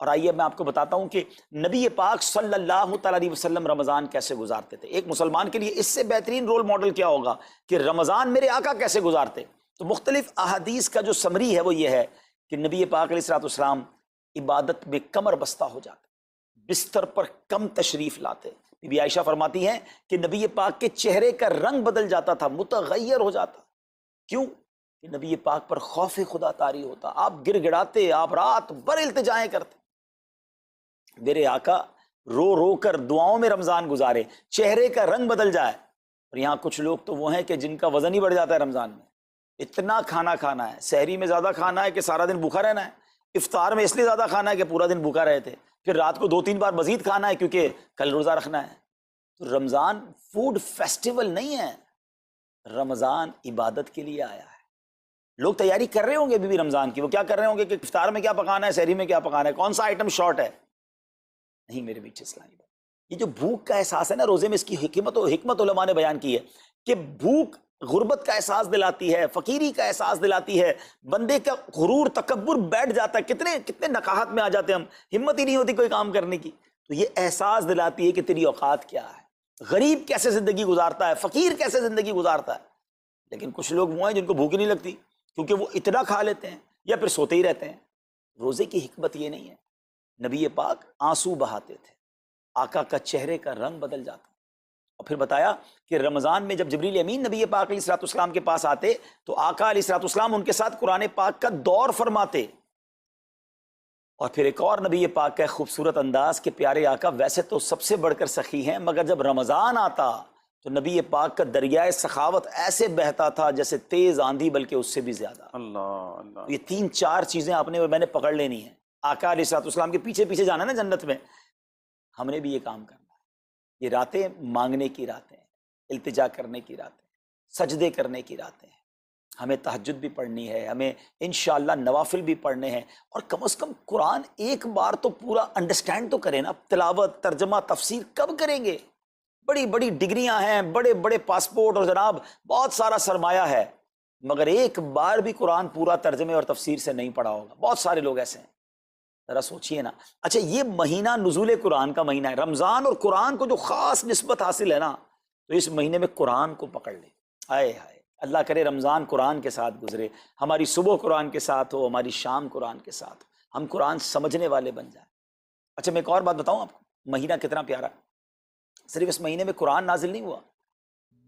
اور آئیے میں آپ کو بتاتا ہوں کہ نبی پاک صلی اللہ تعالیٰ علیہ وسلم رمضان کیسے گزارتے تھے. ایک مسلمان کے لیے اس سے بہترین رول ماڈل کیا ہوگا کہ رمضان میرے آقا کیسے گزارتے. تو مختلف احادیث کا جو سمری ہے وہ یہ ہے کہ نبی پاک علیہ الصلوۃ والسلام عبادت میں کمر بستہ ہو جاتے, بستر پر کم تشریف لاتے. بی بی عائشہ فرماتی ہیں کہ نبی پاک کے چہرے کا رنگ بدل جاتا تھا, متغیر ہو جاتا. کیوں؟ کہ نبی پاک پر خوف خدا طاری ہوتا. آپ گر گڑاتے, آپ رات بھر التجائیں کرتے. میرے آقا رو رو کر دعاؤں میں رمضان گزارے, چہرے کا رنگ بدل جائے. اور یہاں کچھ لوگ تو وہ ہیں کہ جن کا وزن ہی بڑھ جاتا ہے رمضان میں. اتنا کھانا کھانا ہے, سحری میں زیادہ کھانا ہے کہ سارا دن بھوکا رہنا ہے, افطار میں اس لیے زیادہ کھانا ہے کہ پورا دن بھوکا رہے تھے, پھر رات کو 2-3 بار مزید کھانا ہے کیونکہ کل روزہ رکھنا ہے. تو رمضان فوڈ فیسٹیول نہیں ہے, رمضان عبادت کے لیے آیا ہے. لوگ تیاری کر رہے ہوں گے ابھی بھی رمضان کی, وہ کیا کر رہے ہوں گے کہ افطار میں کیا پکانا ہے, سحری میں کیا پکانا ہے, کون سا آئٹم شارٹ ہے. نہیں میرے بیچ اسلامی بات, یہ جو بھوک کا احساس ہے نا روزے میں, اس کی حکمت علماء نے بیان کی ہے کہ بھوک غربت کا احساس دلاتی ہے, فقیری کا احساس دلاتی ہے, بندے کا غرور تکبر بیٹھ جاتا ہے. کتنے نقاہت میں آ جاتے ہیں ہم, ہمت ہی نہیں ہوتی کوئی کام کرنے کی. تو یہ احساس دلاتی ہے کہ تیری اوقات کیا ہے, غریب کیسے زندگی گزارتا ہے, فقیر کیسے زندگی گزارتا ہے. لیکن کچھ لوگ وہ ہیں جن کو بھوک نہیں لگتی کیونکہ وہ اتنا کھا لیتے ہیں یا پھر سوتے ہی رہتے ہیں. روزے کی حکمت یہ نہیں ہے. نبی پاک آنسو بہاتے تھے, آقا کا چہرے کا رنگ بدل جاتا. اور پھر بتایا کہ رمضان میں جب جبریل امین نبی پاک علیہ الصلوۃ والسلام کے پاس آتے تو آقا علیہ الصلوۃ والسلام ان کے ساتھ قرآن پاک کا دور فرماتے. اور پھر ایک اور نبی پاک کا خوبصورت انداز کہ پیارے آقا ویسے تو سب سے بڑھ کر سخی ہیں, مگر جب رمضان آتا تو نبی پاک کا دریائے سخاوت ایسے بہتا تھا جیسے تیز آندھی, بلکہ اس سے بھی زیادہ. اللہ اللہ. یہ 3-4 چیزیں آپ نے میں نے پکڑ لینی ہیں. آقا علیہ الصلوۃ والسلام کے پیچھے پیچھے جانا ہے نا جنت میں, ہم نے بھی یہ کام کرنا ہے. یہ راتیں مانگنے کی راتیں ہیں, التجا کرنے کی راتیں, سجدے کرنے کی راتیں ہیں. ہمیں تہجد بھی پڑھنی ہے, ہمیں انشاءاللہ نوافل بھی پڑھنے ہیں, اور کم از کم قرآن ایک بار تو پورا انڈرسٹینڈ تو کریں نا. تلاوت, ترجمہ, تفسیر کب کریں گے؟ بڑی بڑی ڈگریاں ہیں, بڑے بڑے پاسپورٹ اور جناب بہت سارا سرمایہ ہے, مگر ایک بار بھی قرآن پورا ترجمے اور تفسیر سے نہیں پڑھا ہوگا. بہت سارے لوگ ایسے ہیں. ذرا سوچئے نا. اچھا یہ مہینہ نزول قرآن کا مہینہ ہے, رمضان, اور قرآن کو جو خاص نسبت حاصل ہے نا, تو اس مہینے میں قرآن کو پکڑ لیں. آئے ہائے, اللہ کرے رمضان قرآن کے ساتھ گزرے, ہماری صبح قرآن کے ساتھ ہو, ہماری شام قرآن کے ساتھ ہو, ہم قرآن سمجھنے والے بن جائیں. اچھا میں ایک اور بات بتاؤں آپ کو, مہینہ کتنا پیارا ہے. صرف اس مہینے میں قرآن نازل نہیں ہوا,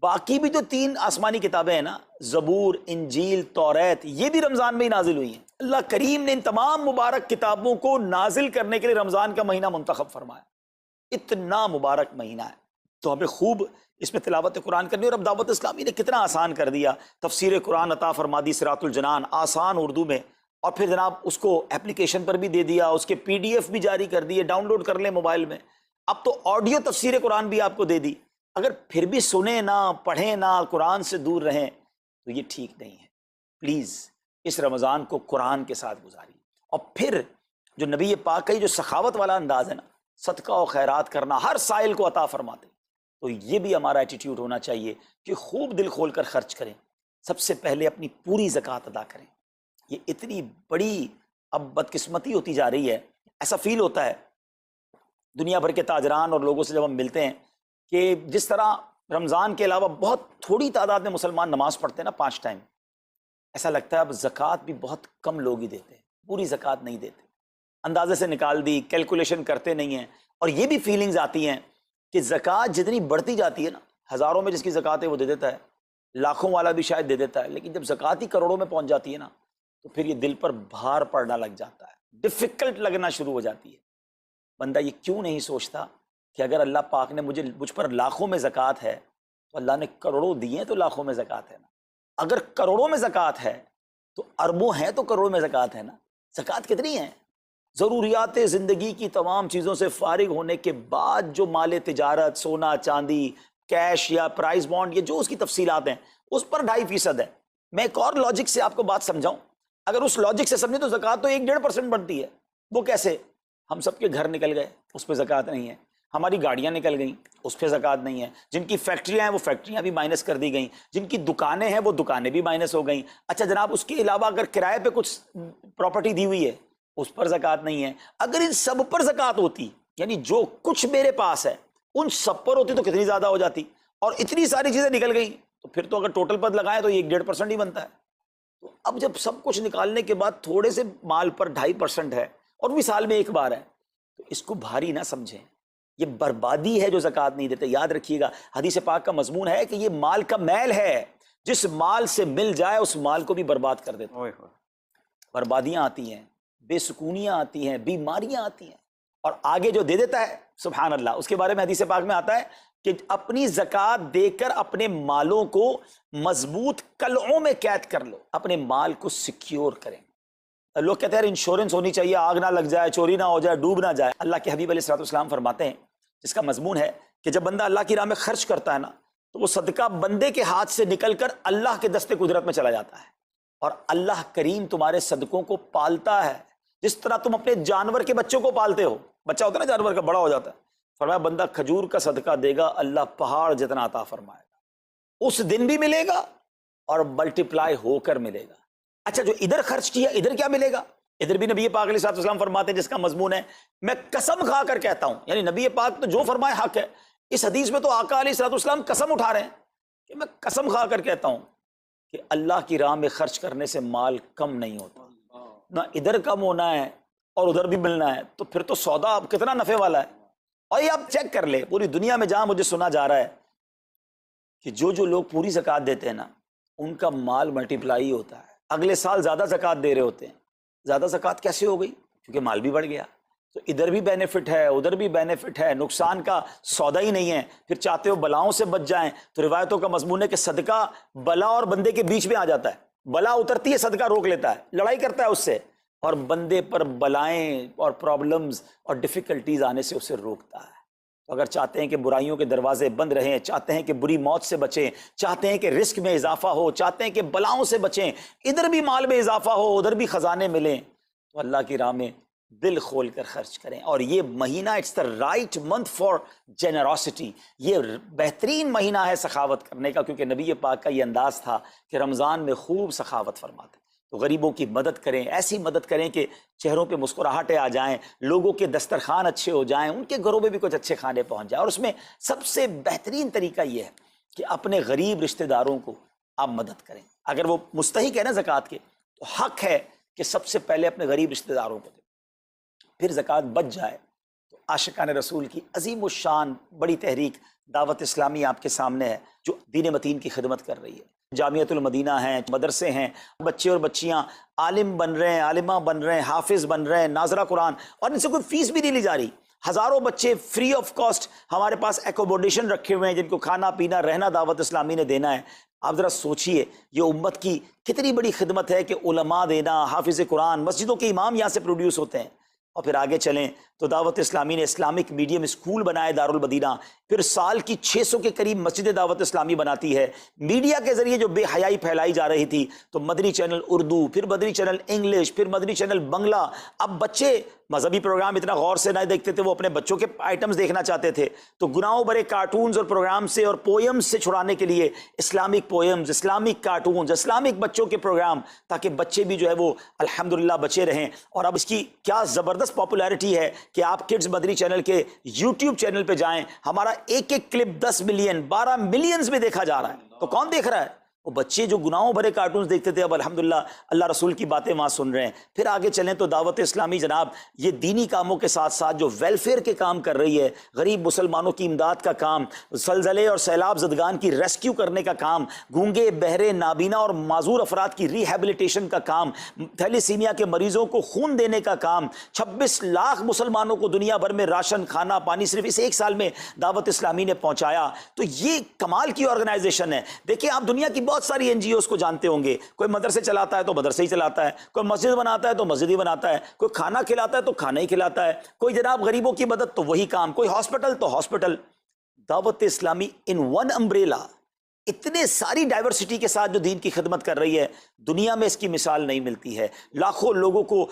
باقی بھی جو 3 آسمانی کتابیں ہیں نا, زبور, انجیل, توریت, یہ بھی رمضان میں ہی نازل ہوئی ہیں. اللہ کریم نے ان تمام مبارک کتابوں کو نازل کرنے کے لیے رمضان کا مہینہ منتخب فرمایا. اتنا مبارک مہینہ ہے, تو ہمیں خوب اس میں تلاوت قرآن کرنی. اور اب دعوت اسلامی نے کتنا آسان کر دیا, تفسیر قرآن عطا فرما دی, صراط الجنان آسان اردو میں, اور پھر جناب اس کو اپلیکیشن پر بھی دے دیا, اس کے PDF بھی جاری کر دیے, ڈاؤن لوڈ کر لیں موبائل میں. اب تو آڈیو تفسیر قرآن بھی آپ کو دے دی. اگر پھر بھی سنیں نہ, پڑھیں نہ, قرآن سے دور رہیں, تو یہ ٹھیک نہیں ہے. پلیز اس رمضان کو قرآن کے ساتھ گزاری. اور پھر جو نبی پاک کا جو سخاوت والا انداز ہے نا, صدقہ و خیرات کرنا, ہر سائل کو عطا فرماتے, تو یہ بھی ہمارا ایٹیٹیوڈ ہونا چاہیے کہ خوب دل کھول کر خرچ کریں. سب سے پہلے اپنی پوری زکوٰۃ ادا کریں. یہ اتنی بڑی اب بدقسمتی ہوتی جا رہی ہے, ایسا فیل ہوتا ہے دنیا بھر کے تاجران اور لوگوں سے جب ہم ملتے ہیں کہ جس طرح رمضان کے علاوہ بہت تھوڑی تعداد میں مسلمان نماز پڑھتے ہیں نا 5 ٹائم, ایسا لگتا ہے اب زکوٰۃ بھی بہت کم لوگ ہی دیتے ہیں, پوری زکوٰۃ نہیں دیتے, اندازے سے نکال دی, کیلکولیشن کرتے نہیں ہیں. اور یہ بھی فیلنگز آتی ہیں کہ زکوٰۃ جتنی بڑھتی جاتی ہے نا, ہزاروں میں جس کی زکوٰۃ ہے وہ دے دیتا ہے, لاکھوں والا بھی شاید دے دیتا ہے, لیکن جب زکوٰۃ ہی کروڑوں میں پہنچ جاتی ہے نا, تو پھر یہ دل پر بھار پڑنا لگ جاتا ہے, ڈیفیکلٹ لگنا شروع ہو جاتی ہے. بندہ یہ کیوں نہیں سوچتا کہ اگر اللہ پاک نے مجھ پر لاکھوں میں زکوٰۃ ہے, تو اللہ نے کروڑوں دیے ہیں تو لاکھوں میں زکوٰۃ ہے نا. اگر کروڑوں میں زکوٰۃ ہے تو اربوں ہیں تو کروڑوں میں زکوٰۃ ہے نا. زکوٰۃ کتنی ہے؟ ضروریات زندگی کی تمام چیزوں سے فارغ ہونے کے بعد جو مال تجارت, سونا چاندی, کیش یا پرائز بانڈ, یہ جو اس کی تفصیلات ہیں, اس پر 2.5% ہے. میں ایک اور لاجک سے آپ کو بات سمجھاؤں, اگر اس لاجک سے سمجھیں تو زکوٰۃ تو 1-1.5% بنتی ہے. وہ کیسے؟ ہم سب کے گھر نکل گئے, اس پہ زکوٰۃ نہیں ہے. ہماری گاڑیاں نکل گئیں, اس پہ زکوٰۃ نہیں ہے. جن کی فیکٹریاں ہیں وہ فیکٹریاں بھی مائنس کر دی گئیں, جن کی دکانیں ہیں وہ دکانیں بھی مائنس ہو گئیں. اچھا جناب, اس کے علاوہ اگر کرائے پہ کچھ پراپرٹی دی ہوئی ہے اس پر زکوٰۃ نہیں ہے. اگر ان سب پر زکوٰۃ ہوتی، یعنی جو کچھ میرے پاس ہے ان سب پر ہوتی تو کتنی زیادہ ہو جاتی، اور اتنی ساری چیزیں نکل گئیں تو پھر تو اگر ٹوٹل پر لگائیں تو یہ 1.5% ہی بنتا ہے. تو اب جب سب کچھ نکالنے کے بعد تھوڑے سے مال پر 2.5% ہے اور بھی سال میں ایک بار ہے، تو اس کو بھاری نہ سمجھیں. یہ بربادی ہے جو زکوٰۃ نہیں دیتے. یاد رکھیے گا حدیث پاک کا مضمون ہے کہ یہ مال کا میل ہے، جس مال سے مل جائے اس مال کو بھی برباد کر دیتا ہے. بربادیاں آتی ہیں، بے سکونیاں آتی ہیں، بیماریاں آتی ہیں، اور آگے جو دے دیتا ہے سبحان اللہ، اس کے بارے میں حدیث پاک میں آتا ہے کہ اپنی زکوٰۃ دے کر اپنے مالوں کو مضبوط قلعوں میں قید کر لو، اپنے مال کو سیکیور کریں. لوگ کہتے ہیں انشورنس ہونی چاہیے، آگ نہ لگ جائے، چوری نہ ہو جائے، ڈوب نہ جائے. اللہ کے حبیب علیہ الصلوۃ والسلام فرماتے ہیں، جس کا مضمون ہے کہ جب بندہ اللہ کی راہ میں خرچ کرتا ہے نا تو وہ صدقہ بندے کے ہاتھ سے نکل کر اللہ کے دستے قدرت میں چلا جاتا ہے، اور اللہ کریم تمہارے صدقوں کو پالتا ہے جس طرح تم اپنے جانور کے بچوں کو پالتے ہو. بچہ ہوتا ہے نا جانور کا، بڑا ہو جاتا ہے. فرمایا بندہ کھجور کا صدقہ دے گا اللہ پہاڑ جتنا عطا فرمائے گا، اس دن بھی ملے گا اور ملٹیپلائی ہو کر ملے گا. اچھا جو ادھر خرچ کیا ادھر کیا ملے گا؟ ادھر بھی نبی پاک علیہ الصلوۃ والسلام فرماتے ہیں، جس کا مضمون ہے میں قسم کھا کر کہتا ہوں، یعنی نبی پاک تو جو فرمائے حق ہے. اس حدیث میں تو آقا علیہ الصلوۃ والسلام قسم اٹھا رہے ہیں کہ میں قسم کھا کر کہتا ہوں کہ اللہ کی راہ میں خرچ کرنے سے مال کم نہیں ہوتا. نہ ادھر کم ہونا ہے اور ادھر بھی ملنا ہے، تو پھر تو سودا اب کتنا نفع والا ہے. اور یہ آپ چیک کر لیں پوری دنیا میں جہاں مجھے سنا جا رہا ہے کہ جو لوگ پوری زکوٰۃ دیتے ہیں نا ان کا مال ملٹیپلائی ہوتا ہے، اگلے سال زیادہ زکوٰۃ دے رہے ہوتے ہیں. زیادہ زکوٰۃ کیسے ہو گئی؟ کیونکہ مال بھی بڑھ گیا. تو ادھر بھی بینیفٹ ہے ادھر بھی بینیفٹ ہے، نقصان کا سودا ہی نہیں ہے. پھر چاہتے ہو بلاؤں سے بچ جائیں تو روایتوں کا مضمون ہے کہ صدقہ بلا اور بندے کے بیچ میں آ جاتا ہے. بلا اترتی ہے صدقہ روک لیتا ہے، لڑائی کرتا ہے اس سے، اور بندے پر بلائیں اور پرابلمز اور ڈیفیکلٹیز آنے سے اسے روکتا ہے. تو اگر چاہتے ہیں کہ برائیوں کے دروازے بند رہیں، چاہتے ہیں کہ بری موت سے بچیں، چاہتے ہیں کہ رزق میں اضافہ ہو، چاہتے ہیں کہ بلاؤں سے بچیں، ادھر بھی مال میں اضافہ ہو ادھر بھی خزانے ملیں، تو اللہ کی راہ میں دل کھول کر خرچ کریں. اور یہ مہینہ it's the right month for generosity, یہ بہترین مہینہ ہے سخاوت کرنے کا، کیونکہ نبی پاک کا یہ انداز تھا کہ رمضان میں خوب سخاوت فرماتے. تو غریبوں کی مدد کریں، ایسی مدد کریں کہ چہروں پہ مسکراہٹیں آ جائیں، لوگوں کے دسترخوان اچھے ہو جائیں، ان کے گھروں میں بھی کچھ اچھے کھانے پہنچ جائیں. اور اس میں سب سے بہترین طریقہ یہ ہے کہ اپنے غریب رشتہ داروں کو آپ مدد کریں. اگر وہ مستحق ہے نا زکوٰۃ کے تو حق ہے کہ سب سے پہلے اپنے غریب رشتہ داروں کو دیں. پھر زکوٰۃ بچ جائے تو عاشقان رسول کی عظیم الشان بڑی تحریک دعوت اسلامی آپ کے سامنے ہے، جو دین متین کی خدمت کر رہی ہے. جامعۃ المدینہ ہیں، مدرسے ہیں، بچے اور بچیاں عالم بن رہے ہیں، عالمہ بن رہے ہیں، حافظ بن رہے ہیں، ناظرہ قرآن، اور ان سے کوئی فیس بھی نہیں لی جا رہی. ہزاروں بچے فری آف کاسٹ ہمارے پاس ایکوموڈیشن رکھے ہوئے ہیں جن کو کھانا پینا رہنا دعوت اسلامی نے دینا ہے. آپ ذرا سوچئے یہ امت کی کتنی بڑی خدمت ہے کہ علماء دینا، حافظ قرآن، مسجدوں کے امام یہاں سے پروڈیوس ہوتے ہیں. اور پھر آگے چلیں تو دعوت اسلامی نے اسلامک میڈیم اسکول بنائے دارالمدینہ، پھر سال کی 600 کے قریب مسجد دعوت اسلامی بناتی ہے. میڈیا کے ذریعے جو بے حیائی پھیلائی جا رہی تھی تو مدنی چینل اردو، پھر مدنی چینل انگلش، پھر مدنی چینل بنگلہ. اب بچے مذہبی پروگرام اتنا غور سے نہیں دیکھتے تھے، وہ اپنے بچوں کے آئٹمز دیکھنا چاہتے تھے، تو گناہوں بھرے کارٹونز اور پروگرام سے اور پوئمز سے چھڑانے کے لیے Islamic poems, Islamic cartoons, Islamic بچوں کے پروگرام، تاکہ بچے بھی جو ہے وہ الحمدللہ بچے رہیں. اور اب اس کی کیا زبردست پاپولیرٹی ہے کہ آپ کڈز مدنی چینل کے یوٹیوب چینل پہ جائیں، ہمارا ایک ایک کلپ 10 ملین 12 ملینز میں دیکھا جا رہا ہے. تو کون دیکھ رہا ہے؟ وہ بچے جو گناہوں بھرے کارٹونز دیکھتے تھے اب الحمدللہ اللہ رسول کی باتیں وہاں سن رہے ہیں. پھر آگے چلیں تو دعوت اسلامی جناب یہ دینی کاموں کے ساتھ ساتھ جو ویلفیئر کے کام کر رہی ہے، غریب مسلمانوں کی امداد کا کام، زلزلے اور سیلاب زدگان کی ریسکیو کرنے کا کام، گونگے بہرے نابینا اور معذور افراد کی ریہیبلیٹیشن کا کام، تھیلیسیمیا کے مریضوں کو خون دینے کا کام، 26 لاکھ مسلمانوں کو دنیا بھر میں راشن، کھانا، پانی صرف اس ایک سال میں دعوت اسلامی نے پہنچایا. تو یہ کمال کی آرگنائزیشن ہے. دیکھیں آپ دنیا کی بہت ساری این جی اوز کو جانتے ہوں گے، کوئی مدرسے چلاتا ہے تو مدرسے ہی چلاتا ہے، کوئی مسجد بناتا ہے تو مسجد ہی بناتا ہے، کوئی کھانا کھلاتا ہے تو کھانا ہی کھلاتا ہے، کوئی جناب غریبوں کی مدد تو وہی کام، کوئی ہاسپٹل تو ہاسپٹل. دعوت اسلامی ان ون امبریلا اتنے ساری ڈائیورسٹی کے ساتھ جو دین کی خدمت کر رہی ہے، دنیا میں اس کی مثال نہیں ملتی ہے. لاکھوں لوگوں کو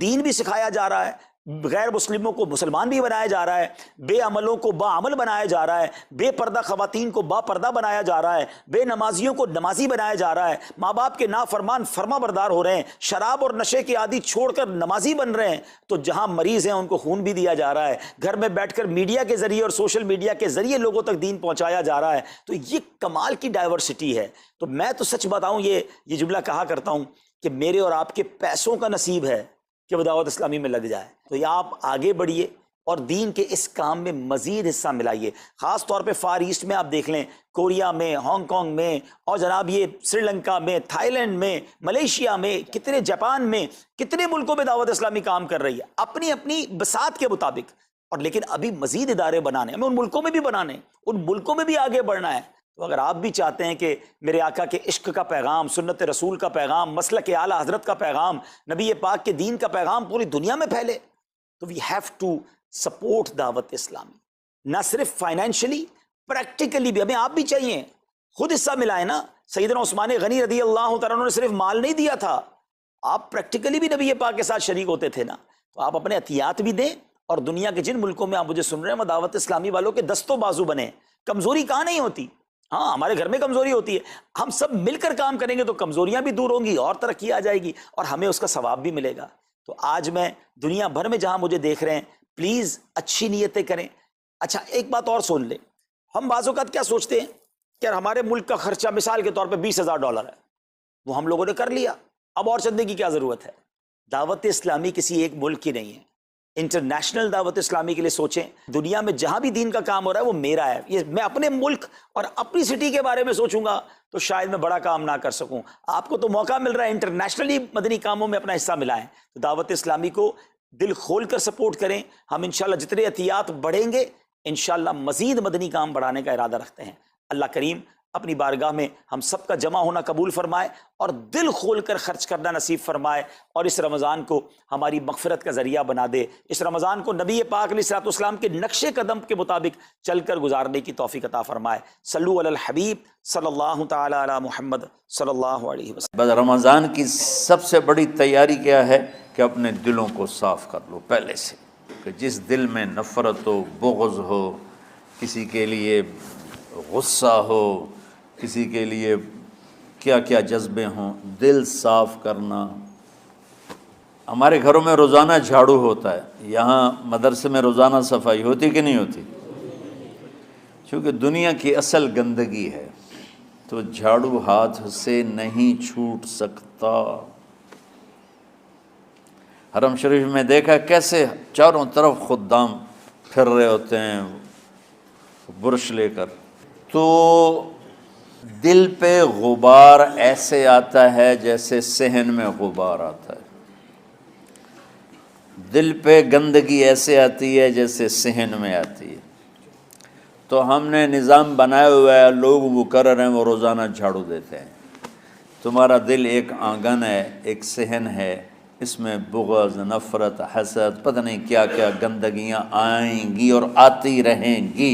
دین بھی سکھایا جا رہا ہے، غیر مسلموں کو مسلمان بھی بنایا جا رہا ہے، بے عملوں کو باعمل بنایا جا رہا ہے، بے پردہ خواتین کو با پردہ بنایا جا رہا ہے، بے نمازیوں کو نمازی بنایا جا رہا ہے، ماں باپ کے نافرمان فرما بردار ہو رہے ہیں، شراب اور نشے کے عادی چھوڑ کر نمازی بن رہے ہیں، تو جہاں مریض ہیں ان کو خون بھی دیا جا رہا ہے، گھر میں بیٹھ کر میڈیا کے ذریعے اور سوشل میڈیا کے ذریعے لوگوں تک دین پہنچایا جا رہا ہے۔ تو یہ کمال کی ڈائیورسٹی ہے۔ تو میں تو سچ بتاؤں، یہ جملہ کہا کرتا ہوں کہ میرے اور آپ کے پیسوں کا نصیب ہے کہ وہ دعوت اسلامی میں لگ جائے۔ تو یہ آپ آگے بڑھیے اور دین کے اس کام میں مزید حصہ ملائیے۔ خاص طور پہ فار ایسٹ میں آپ دیکھ لیں، کوریا میں، ہانگ کانگ میں، اور جناب یہ سری لنکا میں، تھائی لینڈ میں، ملیشیا میں، کتنے جاپان میں، کتنے ملکوں میں دعوت اسلامی کام کر رہی ہے اپنی اپنی بساط کے مطابق۔ اور لیکن ابھی مزید ادارے بنانے ہمیں، ان ملکوں میں بھی بنانے، ان ملکوں میں بھی آگے بڑھنا ہے۔ تو اگر آپ بھی چاہتے ہیں کہ میرے آقا کے عشق کا پیغام، سنت رسول کا پیغام، مسلک اعلی حضرت کا پیغام، نبی پاک کے دین کا پیغام پوری دنیا میں پھیلے، تو وی ہیو ٹو سپورٹ دعوت اسلامی، نہ صرف فائنینشلی، پریکٹیکلی بھی۔ ہمیں آپ بھی چاہیے، خود حصہ ملائیں نا۔ سیدنا عثمان غنی رضی اللہ تعالیٰ عنہ نے صرف مال نہیں دیا تھا، آپ پریکٹیکلی بھی نبی پاک کے ساتھ شریک ہوتے تھے نا۔ تو آپ اپنے عطیات بھی دیں، اور دنیا کے جن ملکوں میں آپ مجھے سن رہے ہیں وہ دعوت اسلامی والوں کے دستوں بازو بنے۔ کمزوری کہاں نہیں ہوتی، ہاں ہمارے گھر میں کمزوری ہوتی ہے، ہم سب مل کر کام کریں گے تو کمزوریاں بھی دور ہوں گی اور ترقی آ جائے گی، اور ہمیں اس کا ثواب بھی ملے گا۔ تو آج میں دنیا بھر میں جہاں مجھے دیکھ رہے ہیں، پلیز اچھی نیتیں کریں۔ اچھا ایک بات اور سن لیں، ہم بعض اوقات کیا سوچتے ہیں کہ ہمارے ملک کا خرچہ مثال کے طور پہ $20,000 ہے، وہ ہم لوگوں نے کر لیا، اب اور چندے کی کیا ضرورت ہے؟ دعوت اسلامی کسی ایک ملک کی نہیں ہے، انٹرنیشنل دعوت اسلامی کے لیے سوچیں۔ دنیا میں جہاں بھی دین کا کام ہو رہا ہے وہ میرا ہے، یہ میں اپنے ملک اور اپنی سٹی کے بارے میں سوچوں گا تو شاید میں بڑا کام نہ کر سکوں۔ آپ کو تو موقع مل رہا ہے انٹرنیشنلی مدنی کاموں میں اپنا حصہ ملائیں، تو دعوت اسلامی کو دل کھول کر سپورٹ کریں۔ ہم انشاءاللہ جتنے عطیات بڑھیں گے انشاءاللہ مزید مدنی کام بڑھانے کا ارادہ رکھتے ہیں۔ اللہ کریم اپنی بارگاہ میں ہم سب کا جمع ہونا قبول فرمائے اور دل کھول کر خرچ کرنا نصیب فرمائے، اور اس رمضان کو ہماری مغفرت کا ذریعہ بنا دے۔ اس رمضان کو نبی پاک علیہ الصلوۃ والسلام کے نقش قدم کے مطابق چل کر گزارنے کی توفیق عطا فرمائے۔ صلو علی الحبیب صلی اللہ تعالی علی محمد صلی اللہ علیہ وسلم۔ بس رمضان کی سب سے بڑی تیاری کیا ہے کہ اپنے دلوں کو صاف کر لو پہلے سے، کہ جس دل میں نفرت ہو، بغض ہو، کسی کے لیے غصہ ہو، کسی کے لیے کیا کیا جذبے ہوں، دل صاف کرنا۔ ہمارے گھروں میں روزانہ جھاڑو ہوتا ہے، یہاں مدرسے میں روزانہ صفائی ہوتی کہ نہیں ہوتی؟ چونکہ دنیا کی اصل گندگی ہے تو جھاڑو ہاتھ سے نہیں چھوٹ سکتا۔ حرم شریف میں دیکھا کیسے چاروں طرف خدام پھر رہے ہوتے ہیں برش لے کر، تو دل پہ غبار ایسے آتا ہے جیسے صحن میں غبار آتا ہے، دل پہ گندگی ایسے آتی ہے جیسے صحن میں آتی ہے۔ تو ہم نے نظام بنایا ہوا ہے، لوگ وہ کر رہے ہیں، وہ روزانہ جھاڑو دیتے ہیں۔ تمہارا دل ایک آنگن ہے، ایک صحن ہے، اس میں بغض، نفرت، حسد، پتہ نہیں کیا کیا گندگیاں آئیں گی اور آتی رہیں گی۔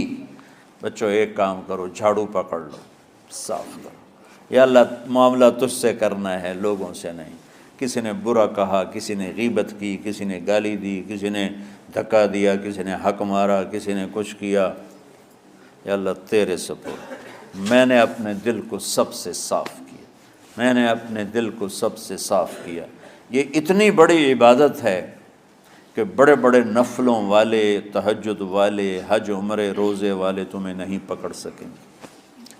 بچوں ایک کام کرو، جھاڑو پکڑ لو، صاف کرو۔ یا اللہ معاملہ تجھ سے کرنا ہے، لوگوں سے نہیں۔ کسی نے برا کہا، کسی نے غیبت کی، کسی نے گالی دی، کسی نے دھکا دیا، کسی نے حق مارا، کسی نے کچھ کیا، یا اللہ تیرے سپرد، میں نے اپنے دل کو سب سے صاف کیا، میں نے اپنے دل کو سب سے صاف کیا۔ یہ اتنی بڑی عبادت ہے کہ بڑے بڑے نفلوں والے، تہجد والے، حج عمرے روزے والے تمہیں نہیں پکڑ سکیں گے،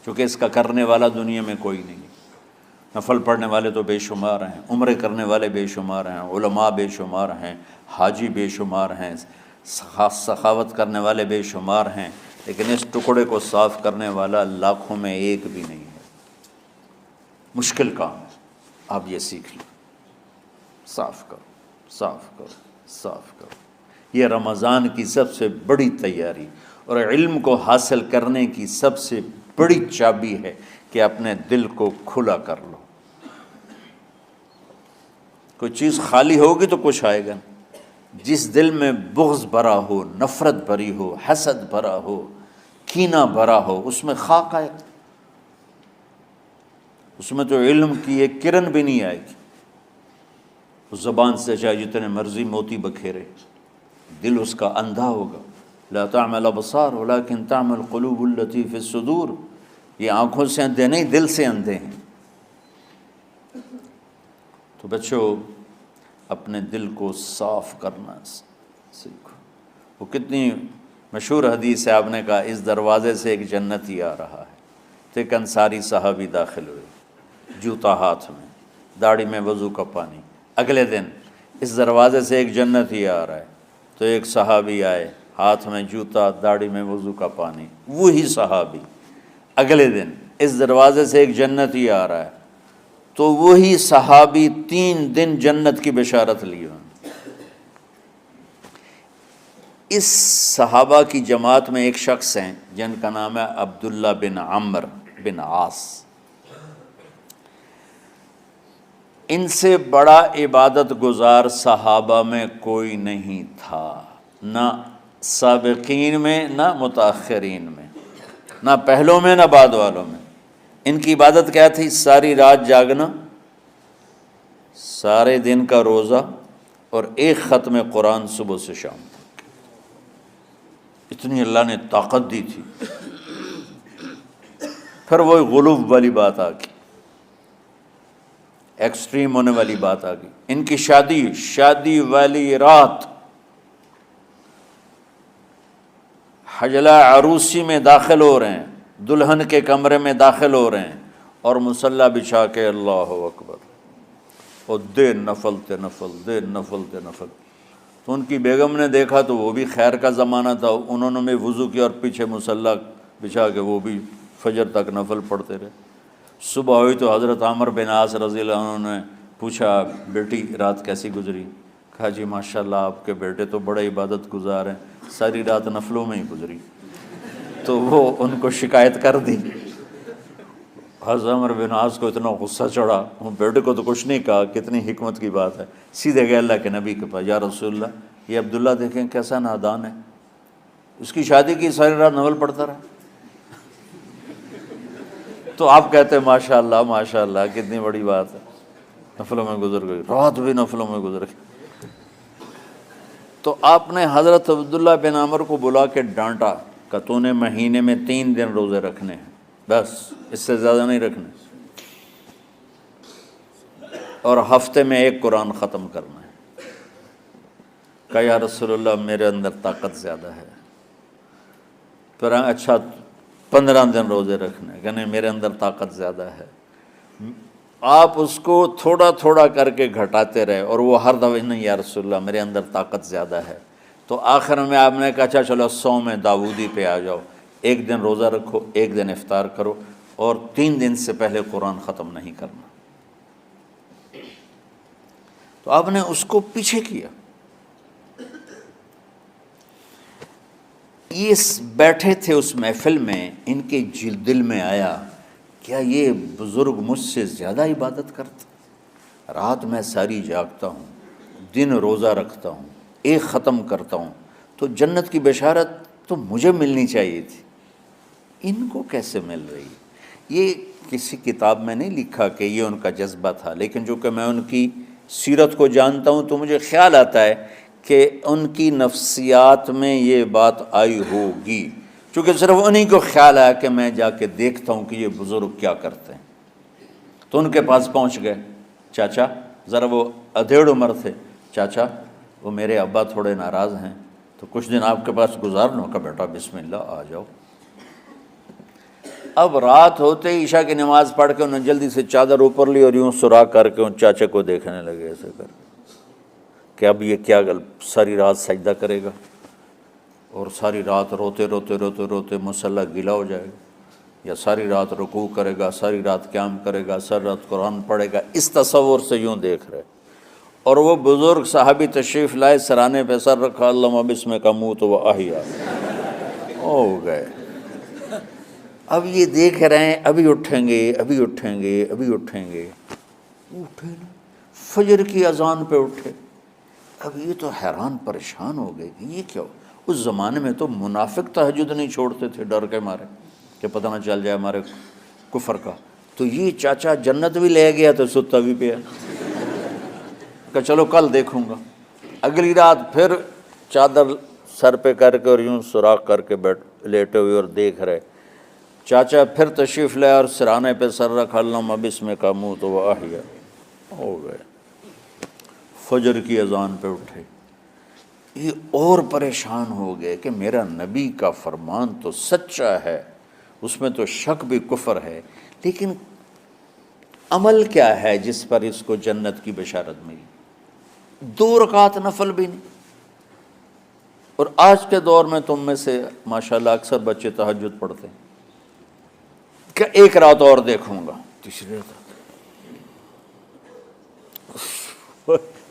چونکہ اس کا کرنے والا دنیا میں کوئی نہیں۔ نفل پڑھنے والے تو بے شمار ہیں، عمرے کرنے والے بے شمار ہیں، علماء بے شمار ہیں، حاجی بے شمار ہیں، سخاوت کرنے والے بے شمار ہیں، لیکن اس ٹکڑے کو صاف کرنے والا لاکھوں میں ایک بھی نہیں ہے۔ مشکل کام ہے، آپ یہ سیکھ لیں، صاف کرو، صاف کرو، صاف کرو۔ یہ رمضان کی سب سے بڑی تیاری اور علم کو حاصل کرنے کی سب سے بڑی چابی ہے کہ اپنے دل کو کھلا کر لو۔ کوئی چیز خالی ہوگی تو کچھ آئے گا۔ جس دل میں بغض بھرا ہو، نفرت بھری ہو، حسد بھرا ہو، کینہ بھرا ہو، اس میں خاک آئے گا، اس میں تو علم کی ایک کرن بھی نہیں آئے گی۔ اس زبان سے چاہے جتنے مرضی موتی بکھیرے، دل اس کا اندھا ہوگا. لا تعمى الابصار ولكن تعمى القلوب التي في الصدور. یہ آنکھوں سے اندھے نہیں، دل سے اندھے ہیں. تو بچوں اپنے دل کو صاف کرنا سیکھو. وہ کتنی مشہور حدیث ہے، آپ نے کہا اس دروازے سے ایک جنتی آ رہا ہے. تو ایک انصاری صحابی داخل ہوئے، جوتا ہاتھ میں، داڑھی میں وضو کا پانی. اگلے دن اس دروازے سے ایک جنتی آ رہا ہے. تو ایک صحابی آئے، ہاتھ میں جوتا، داڑھی میں وضو کا پانی. وہی صحابی اگلے دن اس دروازے سے ایک جنتی آ رہا ہے. تو وہی صحابی 3 دن جنت کی بشارت لی. اس صحابہ کی جماعت میں ایک شخص ہیں جن کا نام ہے عبداللہ بن عمرو بن عاص. ان سے بڑا عبادت گزار صحابہ میں کوئی نہیں تھا، نہ سابقین میں نہ متاخرین میں، نہ پہلوں میں نہ بعد والوں میں. ان کی عبادت کیا تھی؟ ساری رات جاگنا، سارے دن کا روزہ، اور ایک ختم قرآن صبح سے شام. اتنی اللہ نے طاقت دی تھی. پھر وہ غلو والی بات آ گئی، ایکسٹریم ہونے والی بات آ گئی. ان کی شادی والی رات حجلہ عروسی میں داخل ہو رہے ہیں، دلہن کے کمرے میں داخل ہو رہے ہیں، اور مصلی بچھا کے اللہ اکبر، اور دے نفل تے نفل، دے نفل تے نفل. تو ان کی بیگم نے دیکھا تو وہ بھی خیر کا زمانہ تھا، انہوں نے بھی وضو کیا اور پیچھے مصلی بچھا کے وہ بھی فجر تک نفل پڑھتے رہے. صبح ہوئی تو حضرت عمر بن عاص رضی اللہ عنہ نے پوچھا بیٹی رات کیسی گزری؟ کہا جی ماشاءاللہ آپ کے بیٹے تو بڑے عبادت گزار ہیں، ساری رات نفلوں میں ہی گزری. تو وہ ان کو شکایت کر دی. حضرت عمر بن عاص کو اتنا غصہ چڑھا، وہ بیٹے کو تو کچھ نہیں کہا، کتنی حکمت کی بات ہے. سیدھے گئے اللہ کے نبی کے پاس، یا رسول اللہ یہ عبداللہ دیکھیں کیسا نادان ہے، اس کی شادی کی ساری رات نفل پڑھتا رہا. تو آپ کہتے ہیں ماشاءاللہ ماشاءاللہ کتنی بڑی بات ہے، نفلوں میں گزر گئی، رات بھی نفلوں میں گزر گئی. تو آپ نے حضرت عبداللہ بن عمر کو بلا کے ڈانٹا کہ تو نے مہینے میں 3 دن روزے رکھنے ہیں، بس اس سے زیادہ نہیں رکھنے، اور ہفتے میں 1 قرآن ختم کرنا ہے. کہا یا رسول اللہ میرے اندر طاقت زیادہ ہے. پھر اچھا 15 دن روزے رکھنے، کہ نہیں میرے اندر طاقت زیادہ ہے. آپ اس کو تھوڑا تھوڑا کر کے گھٹاتے رہے، اور وہ ہر دفعہ نہیں یا رسول اللہ میرے اندر طاقت زیادہ ہے. تو آخر میں آپ نے کہا اچھا چلو صوم داؤدی پہ آ جاؤ، 1 دن روزہ رکھو، 1 دن افطار کرو، اور 3 دن سے پہلے قرآن ختم نہیں کرنا. تو آپ نے اس کو پیچھے کیا. یہ بیٹھے تھے اس محفل میں، ان کے دل میں آیا کیا یہ بزرگ مجھ سے زیادہ عبادت کرتا؟ رات میں ساری جاگتا ہوں، دن روزہ رکھتا ہوں، 1 ختم کرتا ہوں، تو جنت کی بشارت تو مجھے ملنی چاہیے تھی، ان کو کیسے مل رہی؟ یہ کسی کتاب میں نہیں لکھا کہ یہ ان کا جذبہ تھا، لیکن جو کہ میں ان کی سیرت کو جانتا ہوں تو مجھے خیال آتا ہے کہ ان کی نفسیات میں یہ بات آئی ہوگی، چونکہ صرف انہی کو خیال آیا کہ میں جا کے دیکھتا ہوں کہ یہ بزرگ کیا کرتے ہیں. تو ان کے پاس پہنچ گئے، چاچا ذرا، وہ ادھیڑ عمر تھے، چاچا وہ میرے ابا تھوڑے ناراض ہیں تو کچھ دن آپ کے پاس گزار لوں. کا بیٹا بسم اللہ آ جاؤ. اب رات ہوتے ہی عشاء کی نماز پڑھ کے انہوں نے جلدی سے چادر اوپر لی اور یوں سراغ کر کے ان چاچے کو دیکھنے لگے ایسے کر کہ اب یہ کیا ساری رات سجدہ کرے گا، اور ساری رات روتے روتے روتے روتے مصلی گیلا ہو جائے گا، یا ساری رات رکوع کرے گا، ساری رات قیام کرے گا، ساری رات قرآن پڑھے گا. اس تصور سے یوں دیکھ رہے. اور وہ بزرگ صحابی تشریف لائے، سرانے پہ سر رکھا، اللہم بسمک اموت و احیا، ہو گئے. اب یہ دیکھ رہے ہیں ابھی اٹھیں گے، ابھی اٹھیں گے، ابھی اٹھیں گے. اٹھے نا، فجر کی اذان پہ اٹھے. اب یہ تو حیران پریشان ہو گئے کہ یہ کیا ہو. اس زمانے میں تو منافق تہجد نہیں چھوڑتے تھے ڈر کے مارے کہ پتہ نہ چل جائے ہمارے کفر کا. تو یہ چاچا جنت بھی لے گیا تو ستا بھی پیا کہ چلو کل دیکھوں گا. اگلی رات پھر چادر سر پہ کر کے اور یوں سوراخ کر کے لیٹے ہوئے اور دیکھ رہے. چاچا پھر تشریف لائے اور سرانے پہ سر رکھا، اللہم بسمک اموت و احیا، ہو گئے. فجر کی اذان پہ اٹھے. یہ اور پریشان ہو گئے کہ میرا نبی کا فرمان تو سچا ہے، اس میں تو شک بھی کفر ہے، لیکن عمل کیا ہے جس پر اس کو جنت کی بشارت ملی؟ 2 رکعت نفل بھی نہیں. اور آج کے دور میں تم میں سے ماشاءاللہ اکثر بچے تہجد پڑھتے ہیں کہ 1 رات اور دیکھوں گا، تیسری رات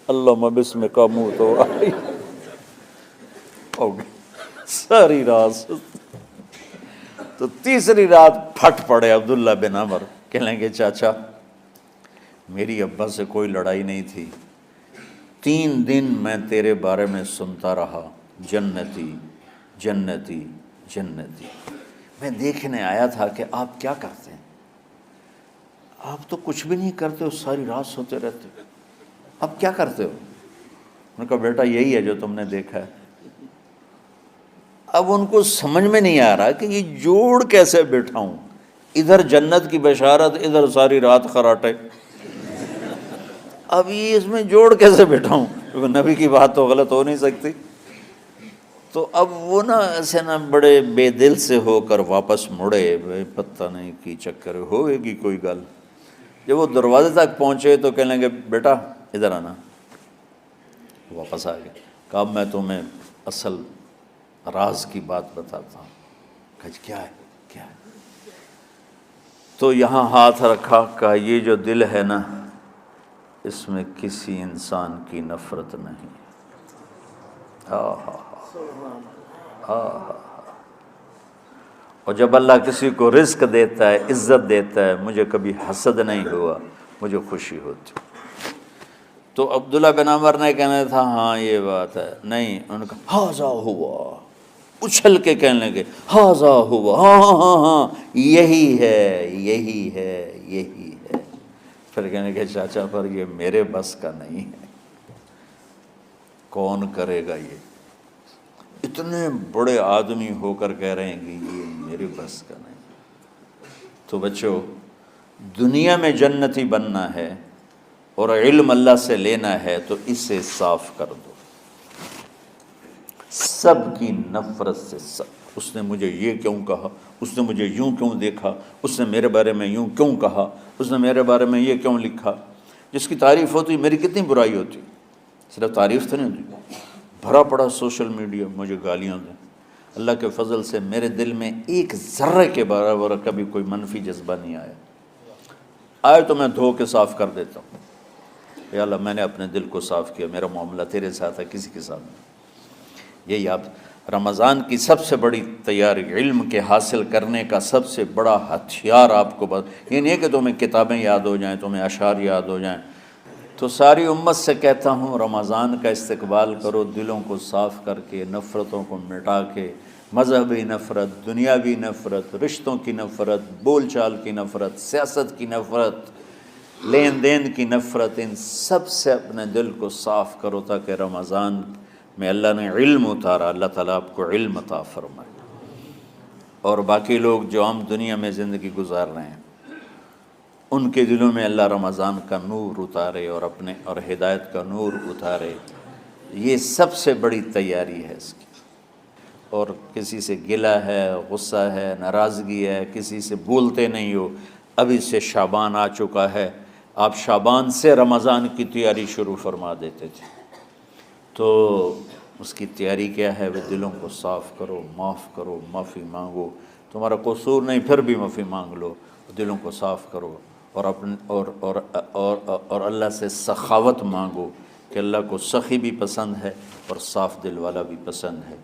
اللہم بسمک اموت و احیا، ہو گئی ساری رات. تو تیسری رات پھٹ پڑے عبداللہ بن عمر، کہنے لگے چاچا میری ابا سے کوئی لڑائی نہیں تھی، 3 دن میں تیرے بارے میں سنتا رہا، جنتی جنتی جنتی. میں دیکھنے آیا تھا کہ آپ کیا کرتے ہیں، آپ تو کچھ بھی نہیں کرتے ہو، ساری رات سوتے رہتے ہو، آپ کیا کرتے ہو؟ میں نے کہا بیٹا یہی ہے جو تم نے دیکھا ہے. اب ان کو سمجھ میں نہیں آ رہا کہ یہ جوڑ کیسے بٹھاؤں، ادھر جنت کی بشارت، ادھر ساری رات خراٹے. اب یہ اس میں جوڑ کیسے بٹھاؤں، کیونکہ نبی کی بات تو غلط ہو نہیں سکتی. تو اب وہ نا ایسے نا بڑے بے دل سے ہو کر واپس مڑے، پتہ نہیں کی چکر ہوئے گی کوئی گل. جب وہ دروازے تک پہنچے تو کہنے لگے بیٹا ادھر آنا. واپس آ گئے. کہا میں تمہیں اصل راز کی بات بتاتا ہوں. کہا کیا ہے کیا ہے؟ تو یہاں ہاتھ رکھا، کہا یہ جو دل ہے نا اس میں کسی انسان کی نفرت نہیں. اور جب اللہ کسی کو رزق دیتا ہے، عزت دیتا ہے، مجھے کبھی حسد نہیں ہوا، مجھے خوشی ہوتی. تو عبداللہ بن عمر نے کہنا تھا ہاں یہ بات ہے، نہیں، انہوں نے کہا ہاذا ہوا، اچھل کے کہنے لگے ہاذا ہوا، ہاں ہاں ہاں ہاں یہی ہے یہی ہے یہی ہے. پھر کہنے کہ چاچا پر یہ میرے بس کا نہیں ہے، کون کرے گا یہ؟ اتنے بڑے آدمی ہو کر کہہ رہے ہیں کہ یہ میرے بس کا نہیں. تو بچوں، دنیا میں جنتی بننا ہے اور علم اللہ سے لینا ہے تو اسے صاف کر دو سب کی نفرت سے. سب، اس نے مجھے یہ کیوں کہا، اس نے مجھے یوں کیوں دیکھا، اس نے میرے بارے میں یوں کیوں کہا، اس نے میرے بارے میں یہ کیوں لکھا. جس کی تعریف ہوتی میری کتنی برائی ہوتی. صرف تعریف تو نہیں ہوتی، بھرا پڑا سوشل میڈیا مجھے گالیاں دیں. اللہ کے فضل سے میرے دل میں ایک ذرے کے برابر کبھی کوئی منفی جذبہ نہیں آیا. آئے تو میں دھو کے صاف کر دیتا ہوں. یا اللہ میں نے اپنے دل کو صاف کیا، میرا معاملہ تیرے ساتھ ہے، کسی کے ساتھ نہیں. یہی آپ رمضان کی سب سے بڑی تیاری، علم کے حاصل کرنے کا سب سے بڑا ہتھیار آپ کو یہ نہیں ہے کہ تمہیں کتابیں یاد ہو جائیں، تمہیں اشعار یاد ہو جائیں. تو ساری امت سے کہتا ہوں رمضان کا استقبال کرو دلوں کو صاف کر کے، نفرتوں کو مٹا کے. مذہبی نفرت، دنیاوی نفرت، رشتوں کی نفرت، بول چال کی نفرت، سیاست کی نفرت، لین دین کی نفرت، ان سب سے اپنے دل کو صاف کرو تاکہ رمضان میں اللہ نے علم اتارا، اللہ تعالیٰ آپ کو علم عطا فرمائے. اور باقی لوگ جو عام دنیا میں زندگی گزار رہے ہیں ان کے دلوں میں اللہ رمضان کا نور اتارے اور ہدایت کا نور اتارے. یہ سب سے بڑی تیاری ہے اس کی. اور کسی سے گلہ ہے، غصہ ہے، ناراضگی ہے، کسی سے بولتے نہیں ہو، ابھی سے شعبان آ چکا ہے، آپ شعبان سے رمضان کی تیاری شروع فرما دیتے تھے. تو اس کی تیاری کیا ہے؟ وہ دلوں کو صاف کرو، معاف کرو، معافی مانگو. تمہارا قصور نہیں پھر بھی معافی مانگ لو، دلوں کو صاف کرو. اور اللہ سے سخاوت مانگو کہ اللہ کو سخی بھی پسند ہے اور صاف دل والا بھی پسند ہے.